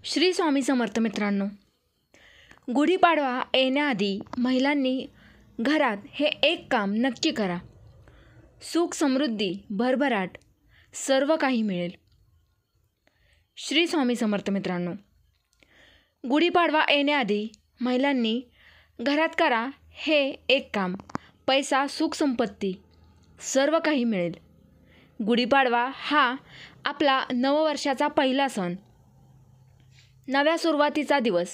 श्री स्वामी समर्थ मित्रांनो, गुढीपाडवा येण्याआधी महिलांनी घरात हे एक काम नक्की करा. सुख, समृद्धी, भरभराट सर्व काही मिळेल. श्री स्वामी समर्थ मित्रांनो, गुढीपाडवा येण्याआधी महिलांनी घरात करा हे एक काम. पैसा, सुख, संपत्ती सर्व काही मिळेल. गुढीपाडवा हा आपला नववर्षाचा पहिला सण, नव्या सुरुवातीचा दिवस.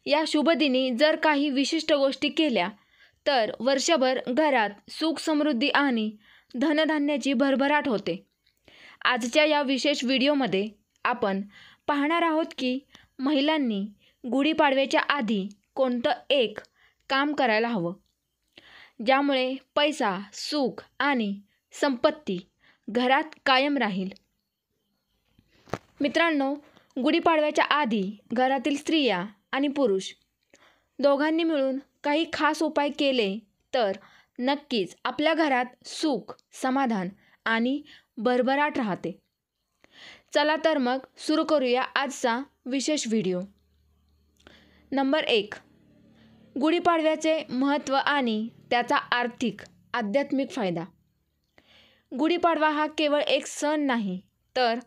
या शुभदिनी जर काही विशिष्ट गोष्टी केल्या तर वर्षभर घरात सुख, समृद्धी आणि धनधान्याची भरभराट होते. आजच्या या विशेष व्हिडिओमध्ये आपण पाहणार आहोत की महिलांनी गुढीपाडव्याच्या आधी कोणतं एक काम करायला हवं, ज्यामुळे पैसा, सुख आणि संपत्ती घरात कायम राहील. मित्रांनो, गुढीपाडव्याच्या आधी घरातील स्त्रिया आणि पुरुष दोघांनी मिळून काही खास उपाय केले तर नक्कीच आपल्या घरात सुख, समाधान आणि भरभराट राहते. चला तर मग सुरू करूया आजचा विशेष व्हिडिओ. नंबर 1. गुढीपाडव्याचे महत्त्व आणि त्याचा आर्थिक, आध्यात्मिक फायदा. गुढीपाडवा हा केवळ एक सण नाही तर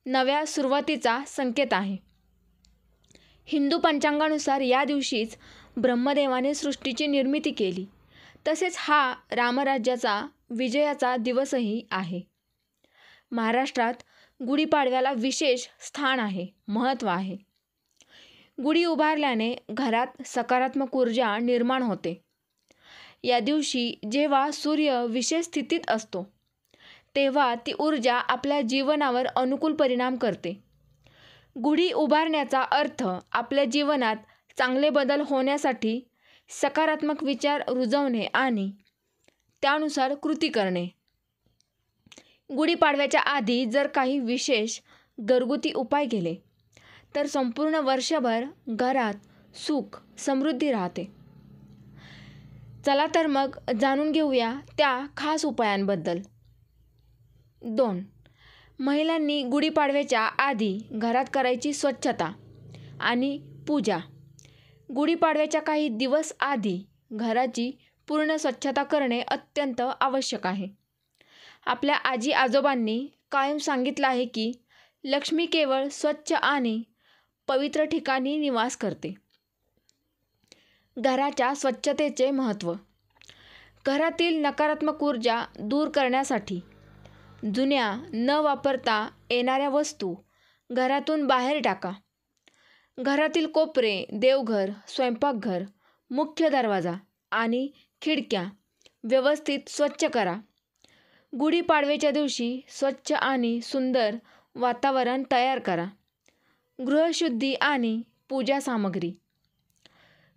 नव्या सुरुवातीचा संकेत आहे. हिंदू पंचांगानुसार या दिवशीच ब्रह्मदेवाने सृष्टीची निर्मिती केली. तसेच हा रामराज्याचा विजयाचा दिवसही आहे. महाराष्ट्रात गुढीपाडव्याला विशेष स्थान आहे, महत्त्व आहे. गुढी उभारल्याने घरात सकारात्मक ऊर्जा निर्माण होते. या दिवशी जेव्हा सूर्य विशेष स्थितीत असतो तेव्हा ती ऊर्जा आपल्या जीवनावर अनुकूल परिणाम करते. गुढी उभारण्याचा अर्थ आपल्या जीवनात चांगले बदल होण्यासाठी सकारात्मक विचार रुजवणे आणि त्यानुसार कृती करणे. गुढीपाडव्याच्या आधी जर काही विशेष घरगुती उपाय केले तर संपूर्ण वर्षभर घरात सुख, समृद्धी राहते. चला तर मग जाणून घेऊया त्या खास उपायांबद्दल. 2. महिलांनी गुढीपाडव्याच्या आधी घरात करायची स्वच्छता आणि पूजा. गुढीपाडव्याच्या काही दिवस आधी घराची पूर्ण स्वच्छता करणे अत्यंत आवश्यक आहे. आपल्या आजी आजोबांनी कायम सांगितलं आहे की लक्ष्मी केवळ स्वच्छ आणि पवित्र ठिकाणी निवास करते. घराच्या स्वच्छतेचे महत्त्व. घरातील नकारात्मक ऊर्जा दूर करण्यासाठी जुन्या, न वापरता येणाऱ्या वस्तू घरातून बाहेर टाका. घरातील कोपरे, देवघर, स्वयंपाकघर, मुख्य दरवाजा आणि खिडक्या व्यवस्थित स्वच्छ करा. गुढीपाडव्याच्या दिवशी स्वच्छ आणि सुंदर वातावरण तयार करा. गृहशुद्धी आणि पूजा सामग्री.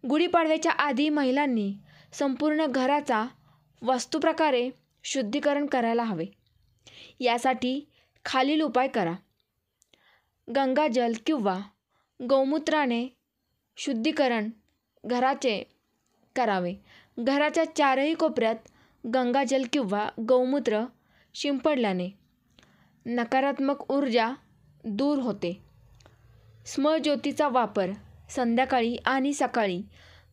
गुढीपाडव्याच्या आधी महिलांनी संपूर्ण घराचा वास्तुप्रकारे शुद्धीकरण करायला हवे. यासाठी खालील उपाय करा. गंगाजल किंवा गौमूत्राने शुद्धीकरण घराचे करावे. घराच्या चारही कोपऱ्यात गंगाजल किंवा गौमूत्र शिंपडल्याने नकारात्मक ऊर्जा दूर होते. स्मज्योतीचा वापर संध्याकाळी आणि सकाळी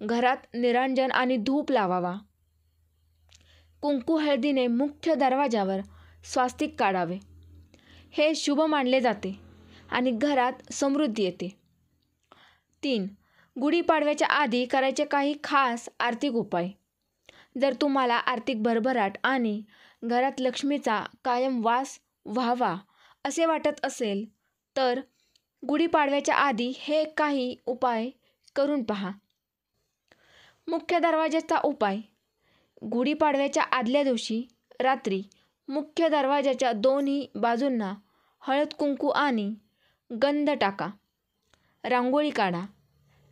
घरात निरांजन आणि धूप लावावा. कुंकू हळदीने मुख्य दरवाजावर स्वास्तिक काढावे. हे शुभ मानले जाते आणि घरात समृद्धी येते. 3. गुढीपाडव्याच्या आधी करायचे काही खास आर्थिक उपाय. जर तुम्हाला आर्थिक भरभराट आणि घरात लक्ष्मीचा कायम वास व्हावा असे वाटत असेल तर गुढीपाडव्याच्या आधी हे काही उपाय करून पहा. मुख्य दरवाजाचा उपाय. गुढीपाडव्याच्या आदल्या दिवशी रात्री मुख्य दरवाजाच्या दोन्ही बाजूंना हळद, कुंकू आणि गंध टाका. रांगोळी काढा,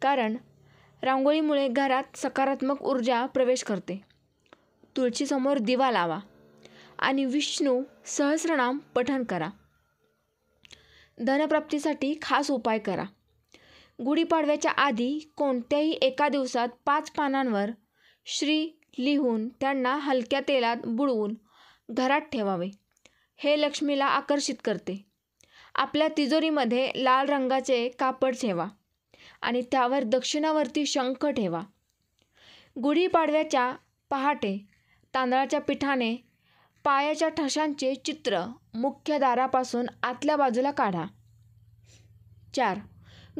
कारण रांगोळीमुळे घरात सकारात्मक ऊर्जा प्रवेश करते. तुळशीसमोर दिवा लावा आणि विष्णू सहस्रनाम पठण करा. धनप्राप्तीसाठी खास उपाय करा. गुढीपाडव्याच्या आधी कोणत्याही एका दिवसात 5 पानांवर श्री लिहून त्यांना हलक्या तेलात बुडवून घरात ठेवावे. हे लक्ष्मीला आकर्षित करते आपल्या तिजोरीमध्ये लाल रंगाचे कापड ठेवा आणि त्यावर दक्षिणावर्ती शंख ठेवा. गुढीपाडव्याच्या पहाटे तांदळाच्या पिठाने पायाच्या ठशांचे चित्र मुख्य दारापासून आतल्या बाजूला काढा. 4.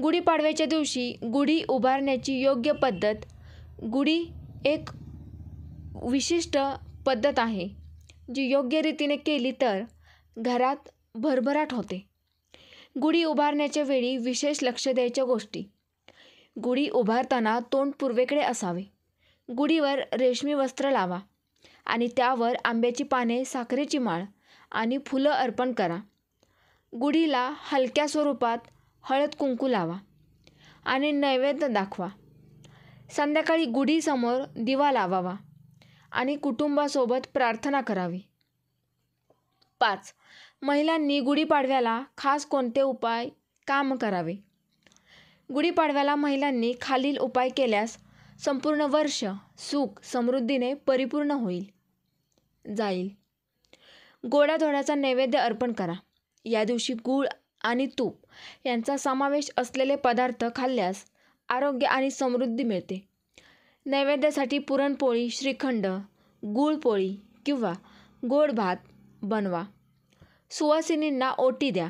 गुढीपाडव्याच्या दिवशी गुढी उभारण्याची योग्य पद्धत. गुढी एक विशिष्ट पद्धत आहे जी योग्य रीतीने केली तर घरात भरभराट होते. गुढी उभारण्याच्या वेळी विशेष लक्ष द्यायच्या गोष्टी. गुढी उभारताना तोंड पूर्वेकडे असावे. गुढीवर रेशमी वस्त्र लावा आणि त्यावर आंब्याची पाने, साखरेची माळ आणि फुलं अर्पण करा. गुढीला हलक्या स्वरूपात हळद कुंकू लावा आणि नैवेद्य दाखवा. संध्याकाळी गुढीसमोर दिवा लावावा आणि कुटुंबासोबत प्रार्थना करावी. 5. महिलांनी गुढीपाडव्याला खास कोणते उपाय काम करावे? गुढीपाडव्याला महिलांनी खालील उपाय केल्यास संपूर्ण वर्ष सुख समृद्धीने परिपूर्ण जाईल. गोडाधोडाचा नैवेद्य अर्पण करा. या दिवशी गूळ आणि तूप यांचा समावेश असलेले पदार्थ खाल्ल्यास आरोग्य आणि समृद्धी मिळते. नैवेद्यासाठी पुरणपोळी, श्रीखंड, गूळपोळी किंवा गोड भात बनवा. सुवासिनींना ओटी द्या.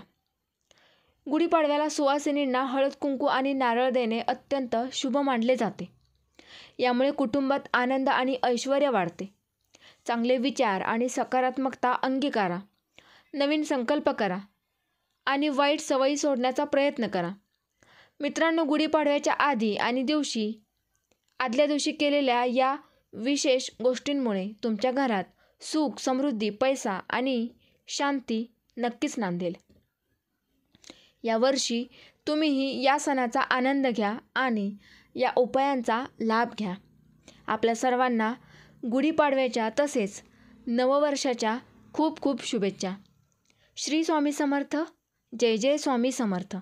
गुढीपाडव्याला सुवासिनींना हळद कुंकू आणि नारळ देणे अत्यंत शुभ मानले जाते. यामुळे कुटुंबात आनंद आणि ऐश्वर्य वाढते. चांगले विचार आणि सकारात्मकता अंगीकारा. नवीन संकल्प करा आणि वाईट सवयी सोडण्याचा प्रयत्न करा. मित्रांनो, गुढीपाडव्याच्या आधी आणि आदल्या दिवशी केलेल्या या विशेष गोष्टींमुळे तुमच्या घरात सुख, समृद्धी, पैसा आणि शांती नक्कीच नांदेल. यावर्षी तुम्हीही या सणाचा आनंद घ्या आणि या उपायांचा लाभ घ्या. आपल्या सर्वांना गुढीपाडव्याच्या तसेच नववर्षाच्या खूप खूप शुभेच्छा. श्री स्वामी समर्थ. जय जय स्वामी समर्थ.